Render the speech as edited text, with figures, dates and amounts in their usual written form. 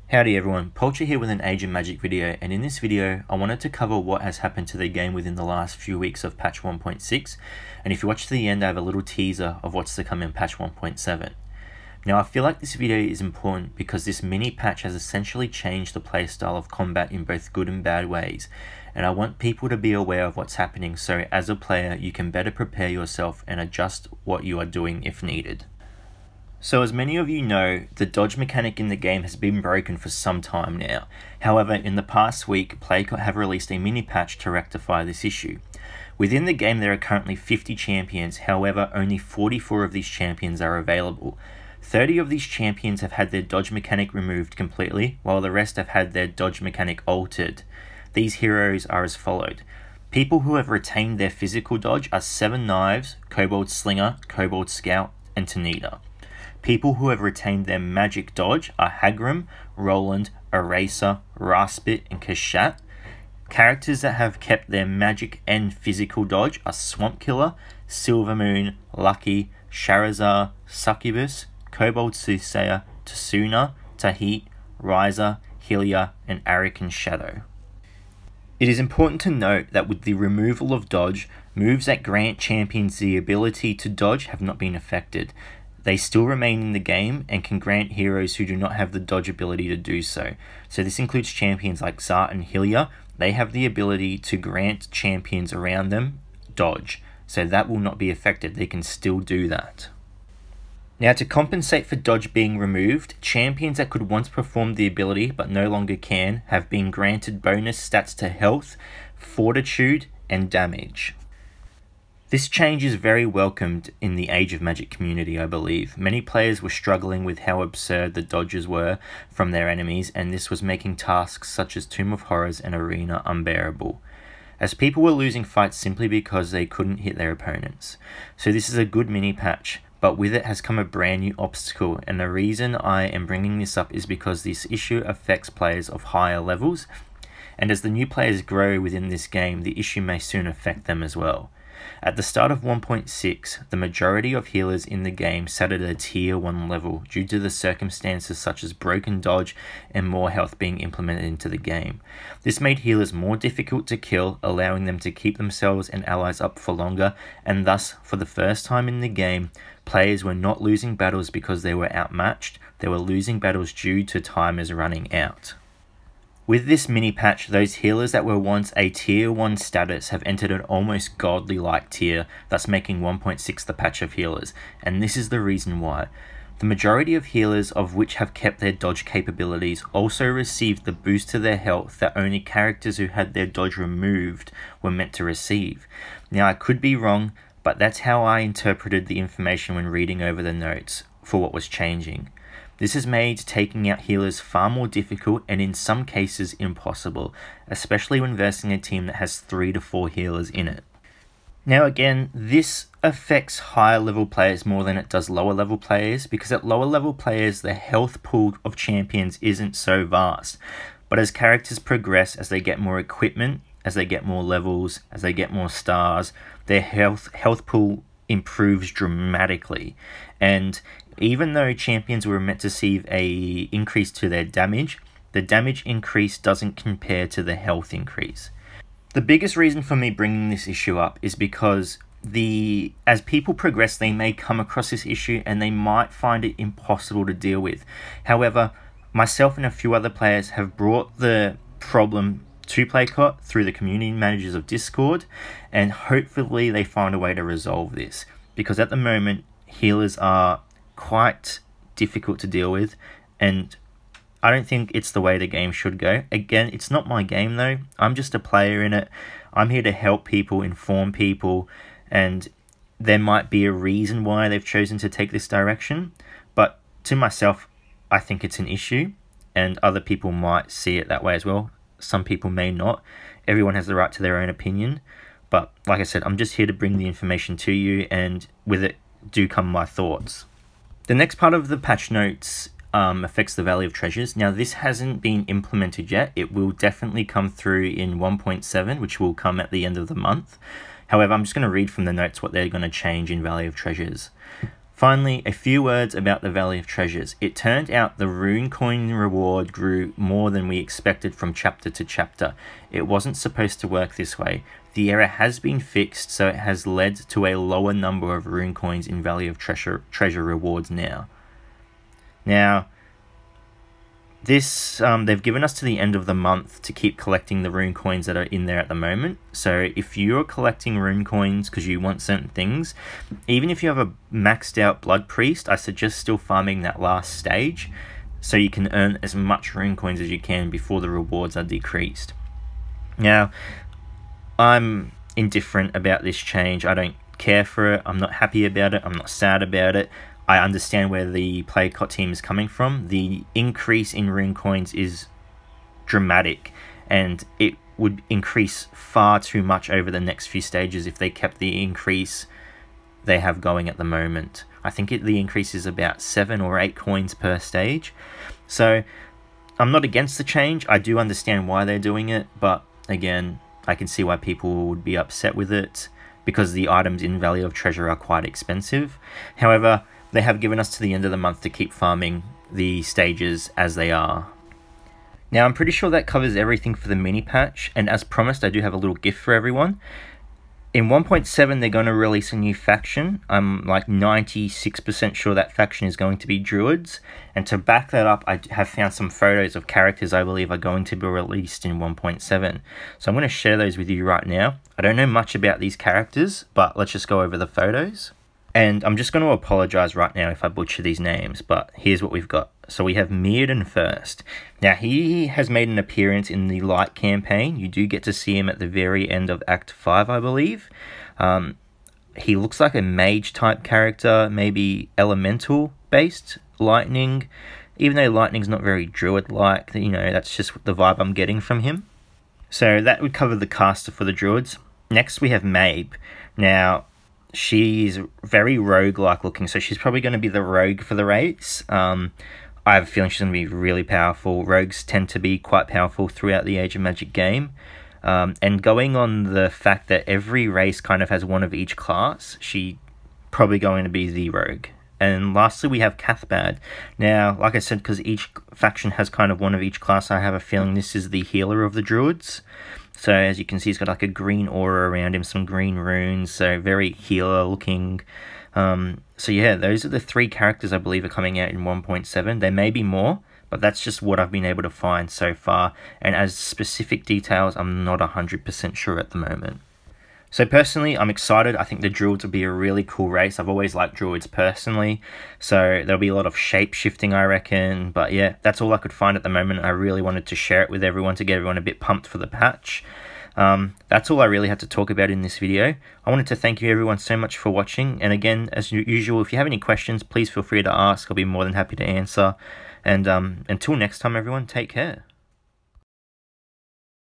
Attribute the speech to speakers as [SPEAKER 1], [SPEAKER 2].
[SPEAKER 1] Howdy everyone, Poultry here with an Age of Magic video, and in this video I wanted to cover what has happened to the game within the last few weeks of patch 1.6, and if you watch to the end I have a little teaser of what's to come in patch 1.7. Now I feel like this video is important because this mini patch has essentially changed the playstyle of combat in both good and bad ways, and I want people to be aware of what's happening so as a player you can better prepare yourself and adjust what you are doing if needed. So as many of you know, the dodge mechanic in the game has been broken for some time now. However, in the past week, Playcott have released a mini patch to rectify this issue. Within the game there are currently 50 champions, however only 44 of these champions are available. 30 of these champions have had their dodge mechanic removed completely, while the rest have had their dodge mechanic altered. These heroes are as followed. People who have retained their physical dodge are Seven Knives, Kobold Slinger, Kobold Scout, and Tanita. People who have retained their magic dodge are Hagram, Roland, Eraser, Raspit, and Kashat. Characters that have kept their magic and physical dodge are Swamp Killer, Silvermoon, Lucky, Charizard, Succubus, Kobold Soothsayer, Tsuna, Tahit, Riser, Hylia, and Arakan Shadow. It is important to note that with the removal of dodge, moves that grant champions the ability to dodge have not been affected. They still remain in the game and can grant heroes who do not have the dodge ability to do so. So this includes champions like Zart and Hylia. They have the ability to grant champions around them dodge. So that will not be affected. They can still do that. Now to compensate for dodge being removed, champions that could once perform the ability but no longer can have been granted bonus stats to health, fortitude, and damage. This change is very welcomed in the Age of Magic community, I believe. Many players were struggling with how absurd the dodges were from their enemies, and this was making tasks such as Tomb of Horrors and Arena unbearable, as people were losing fights simply because they couldn't hit their opponents. So this is a good mini patch, but with it has come a brand new obstacle, and the reason I am bringing this up is because this issue affects players of higher levels, and as the new players grow within this game, the issue may soon affect them as well. At the start of 1.6, the majority of healers in the game sat at a tier 1 level due to the circumstances such as broken dodge and more health being implemented into the game. This made healers more difficult to kill, allowing them to keep themselves and allies up for longer, and thus, for the first time in the game, players were not losing battles because they were outmatched, they were losing battles due to timers running out. With this mini patch, those healers that were once a tier 1 status have entered an almost godly-like tier, thus making 1.6 the patch of healers, and this is the reason why. The majority of healers of which have kept their dodge capabilities also received the boost to their health that only characters who had their dodge removed were meant to receive. Now I could be wrong, but that's how I interpreted the information when reading over the notes for what was changing. This has made taking out healers far more difficult and in some cases impossible, especially when versing a team that has 3 to 4 healers in it. Now again, this affects higher level players more than it does lower level players, because at lower level players the health pool of champions isn't so vast. But as characters progress, as they get more equipment, as they get more levels, as they get more stars, their health pool improves dramatically. And even though champions were meant to see a increase to their damage, the damage increase doesn't compare to the health increase. The biggest reason for me bringing this issue up is because as people progress, they may come across this issue and they might find it impossible to deal with. However, myself and a few other players have brought the problem to Playcott through the community managers of Discord, and hopefully they find a way to resolve this, because at the moment healers are quite difficult to deal with, and I don't think it's the way the game should go. Again, it's not my game though, I'm just a player in it. I'm here to help people, inform people, and there might be a reason why they've chosen to take this direction, but to myself I think it's an issue, and other people might see it that way as well. Some people may not. Everyone has the right to their own opinion, but like I said, I'm just here to bring the information to you, and with it do come my thoughts. The next part of the patch notes affects the Valley of Treasures. Now this hasn't been implemented yet. It will definitely come through in 1.7, which will come at the end of the month. However, I'm just going to read from the notes what they're going to change in Valley of Treasures. Finally, a few words about the Valley of Treasures. It turned out the rune coin reward grew more than we expected from chapter to chapter. It wasn't supposed to work this way. The error has been fixed, so it has led to a lower number of rune coins in Valley of Treasure rewards now. Now, this they've given us to the end of the month to keep collecting the rune coins that are in there at the moment. So if you're collecting rune coins because you want certain things, even if you have a maxed out blood priest, I suggest still farming that last stage so you can earn as much rune coins as you can before the rewards are decreased. Now, I'm indifferent about this change. I don't care for it. I'm not happy about it. I'm not sad about it. I understand where the Playcott team is coming from. The increase in rune coins is dramatic, and it would increase far too much over the next few stages if they kept the increase they have going at the moment. I think the increase is about 7 or 8 coins per stage. So I'm not against the change. I do understand why they're doing it, but again, I can see why people would be upset with it because the items in Valley of Treasure are quite expensive. However, they have given us to the end of the month to keep farming the stages as they are. Now, I'm pretty sure that covers everything for the mini patch, and as promised, I do have a little gift for everyone. In 1.7, they're going to release a new faction. I'm like 96% sure that faction is going to be Druids, and to back that up, I have found some photos of characters I believe are going to be released in 1.7. So I'm going to share those with you right now. I don't know much about these characters, but let's just go over the photos. And I'm just going to apologize right now if I butcher these names, but here's what we've got. So we have Mirrodin first. Now, he has made an appearance in the Light campaign. You do get to see him at the very end of Act 5, I believe. He looks like a mage-type character, maybe elemental-based, lightning. Even though lightning's not very druid-like, you know, that's just the vibe I'm getting from him. So that would cover the caster for the druids. Next, we have Mabe. Now, she's very rogue-like looking, so she's probably going to be the rogue for the race. I have a feeling she's going to be really powerful. Rogues tend to be quite powerful throughout the Age of Magic game. And going on the fact that every race kind of has one of each class, she's probably going to be the rogue. And lastly, we have Cathbad. Now, like I said, because each faction has kind of one of each class, I have a feeling this is the healer of the druids. So as you can see, he's got like a green aura around him, some green runes, so very healer looking. So yeah, those are the 3 characters I believe are coming out in 1.7. There may be more, but that's just what I've been able to find so far. And as specific details, I'm not 100% sure at the moment. So personally, I'm excited. I think the Druids will be a really cool race. I've always liked Druids personally. So there'll be a lot of shape-shifting, I reckon. But yeah, that's all I could find at the moment. I really wanted to share it with everyone to get everyone a bit pumped for the patch. That's all I really had to talk about in this video. I wanted to thank you everyone so much for watching. And again, as usual, if you have any questions, please feel free to ask. I'll be more than happy to answer. And until next time, everyone, take care.